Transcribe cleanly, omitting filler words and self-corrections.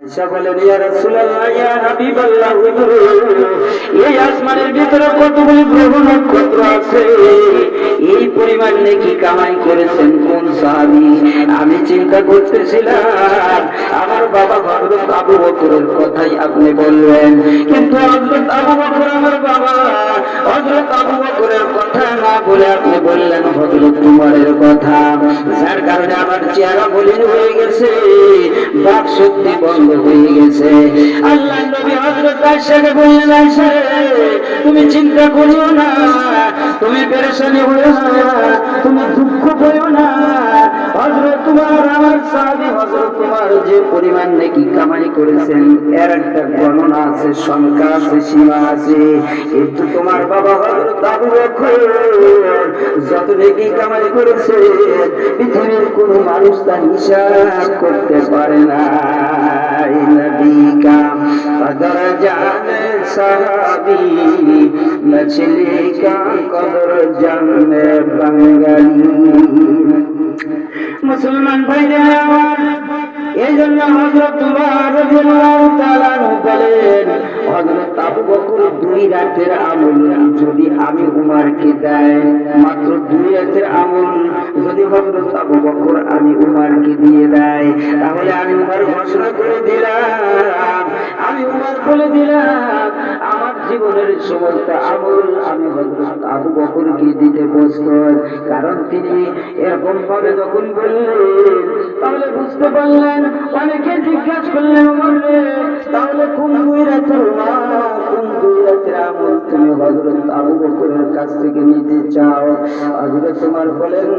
আয়েশা বলেন, ইয়া রাসূলুল্লাহ, ইয়া হাবিবাল্লাহ, হুজুর, এই আসমানের ভিতরে কতগুলি গ্রহ নক্ষত্র আছে, এই পরিমাণ নেকি কামাই করেছেন কোন সাহাবী? আমি চিন্তা করতেছিলাম আমার বাবা হযরত আবু বকরের কথাই আপনি বললেন, কিন্তু হযরত আবু বকর আমার বাবা, হযরত আবু বকরের কথা না বলে আপনি বললেন হযরত উমরের কথা, যার কারণে আমার চেহারা মলিন হয়ে গেছে, বাক শক্তি বন্ধ হয়ে গেছে। আল্লাহ নবী হযরত আয়েশাকে বললেন, আয়েশা তুমি চিন্তা করিও না, তুমি পেরেশানি হইও না, তুমি দুঃখ পেও না। হযরত তোমার আমার সাহাবী হযরত তোমার যে পরিমাণ নেকি কামাই করেছেন এর একটা গণনা আছে, সংখ্যা আছে, সীমা আছে, কিন্তু তোমার বাবা হযরত আবু বকর যত নেকি কামাই করেছে পৃথিবীর কোন মানুষ তা হিসাব করতে পারে না। নবী কা কদর জানে সাহাবী, মছলি কা কদর জানে বাঙালি। মুসলমান ভাইরা আমার, এই জন্য হযরত উমর রাদিয়াল্লাহু তাআলা বলেন, হযরত আবু বকর 2 রাতের আমল যদি আমি উমরকে দেয়, মাত্র 2 রাতের আমল যদি হযরত আবু বকর আমি উমরকে দিয়ে দেয়, তাহলে আমি উমর ঘোষণা করে দিলাম, আমি উমর বলে দিলাম আমার জীবনের সমস্ত আমল আমি হযরত আবু বকরকে দিতে প্রস্তুত। কারণ তিনি এরকম ভাবে যখন বললেন তাহলে বুঝতে পারলেন, অনেকে জিজ্ঞাসা করলেন উমর রে, তাহলে কোন 2 রাতের কোন 2 রাতের আমল তুমি হযরত আবু বকরের কাছ থেকে নিতে চাও? হযরত উমর বলেন,